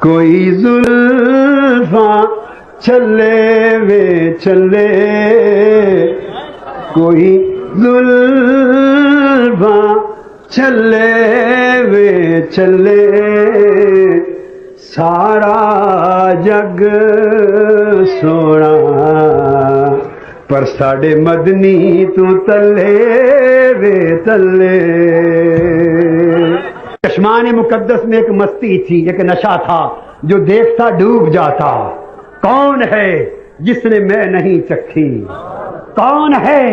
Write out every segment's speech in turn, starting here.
کوئی زلفاں چلے وے چلے، کوئی زلفاں چلے وے چلے، سارا جگ سونا پر ساڈے مدنی تو تلے وے تلے۔ چشمان مقدس میں ایک مستی تھی، ایک نشہ تھا جو دیکھتا ڈوب جاتا۔ کون ہے جس نے میں نہیں چکھی؟ کون ہے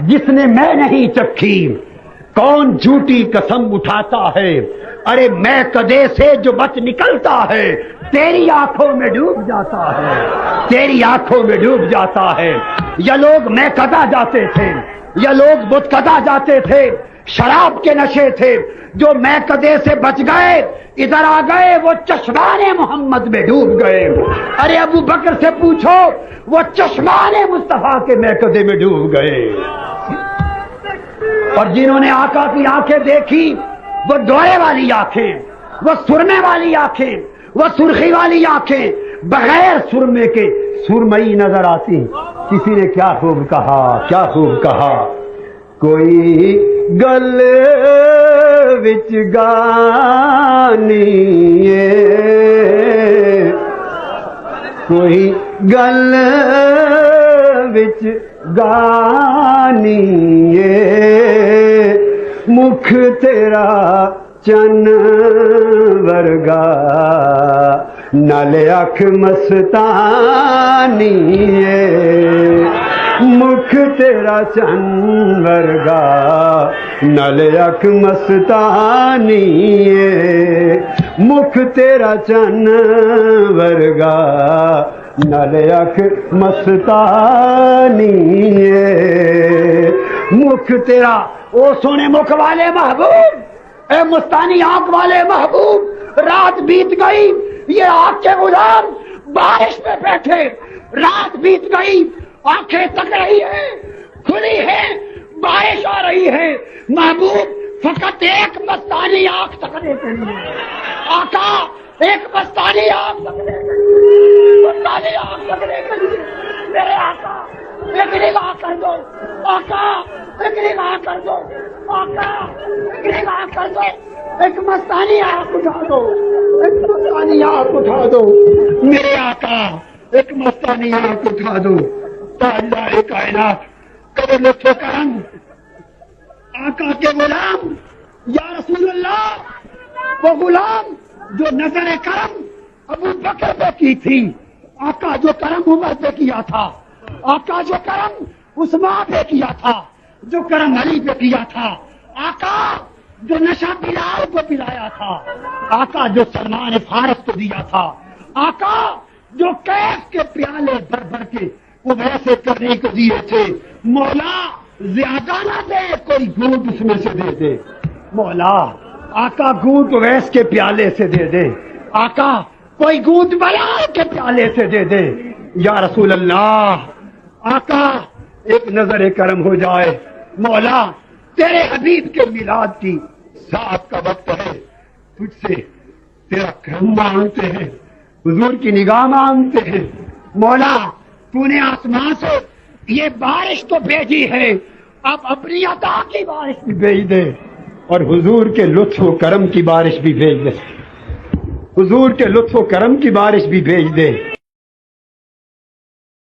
جس نے میں نہیں چکھی؟ کون جھوٹی قسم اٹھاتا ہے؟ ارے میں کدے سے جو بچ نکلتا ہے تیری آنکھوں میں ڈوب جاتا ہے، تیری آنکھوں میں ڈوب جاتا ہے۔ یہ لوگ میں کدا جاتے تھے، یہ لوگ بت کدا جاتے تھے، شراب کے نشے تھے، جو میں کدے سے بچ گئے ادھر آ گئے، وہ چشمان محمد میں ڈوب گئے۔ ارے ابو بکر سے پوچھو، وہ چشمان مصطفیٰ کے میں کدے میں ڈوب گئے۔ اور جنہوں نے آقا کی آنکھیں دیکھی، وہ دوڑے والی آنکھیں، وہ سرمے والی آنکھیں، وہ سرخی والی آنکھیں، بغیر سرمے کے سرمئی نظر آتی۔ کسی نے کیا خوب کہا، کیا خوب کہا، کوئی گل وچ گانی ہے، کوئی گل وچ گانی ہے، مکھ تیرا چن ورگا نال اکھ مستانی ہے، مکھ تیرا چن ورگا نال اکھ مستانی ہے، مکھ تیرا چن ورگا نال اکھ مستانی ہے، مکھ تیرا او سونے مکھ والے محبوب، اے مستانی آنکھ والے محبوب، رات بیت گئی، یہ آنکھ کے غلام بارش میں بیٹھے، رات بیت گئی، آنکھیں تک رہی ہے، کھلی ہے، بارش آ رہی ہے، محبوب فقط ایک مستانی آنکھ تکنے کے لیے، آقا ایک مستانی آنکھ تکنے کے لیے، مستانی آنکھ تکنے کے لیے، میرے آقا ایک نگاہ کر دو، آقا ایک نگاہ کر دو، آقا ایک نگاہ کر دو، ایک مستانی آنکھ اٹھا دو، ایک مستانی آنکھ اٹھا دو، میرے آقا ایک مستانی آنکھ اٹھا دو۔ تاجدار کائنات کرے لطف و کرم، آقا کے غلام یا رسول اللہ، وہ غلام جو نظر کرم ابو بکر پہ کی تھی، آقا جو کرم عمر پہ کیا تھا، آقا جو کرم عثمان پہ کیا تھا، جو کرم علی پہ کیا تھا، آقا جو نشہ بلال کو پلایا تھا، آقا جو سلمان فارس کو دیا تھا، آقا جو کیف کے پیالے بھر بھر کے وہ ویسے کرنے کو دیے تھے، مولا زیادہ نہ دے، کوئی گھونٹ اس میں سے دے دے، مولا آقا گھونٹ ویس کے پیالے سے دے دے، آقا کوئی گھونٹ بلال کے پیالے سے دے دے، یا رسول اللہ آقا ایک نظر کرم ہو جائے، مولا تیرے حبیب کے میلاد کی ساتھ کا وقت ہے، تجھ سے تیرا کرم مانگتے ہیں، حضور کی نگاہ مانگتے ہیں، مولا تو نے آسمان سے یہ بارش تو بھیجی ہے، اب اپنی عطا کی بارش بھی بھیج دے، اور حضور کے لطف و کرم کی بارش بھی بھیج دے، حضور کے لطف و کرم کی بارش بھی بھیج دے۔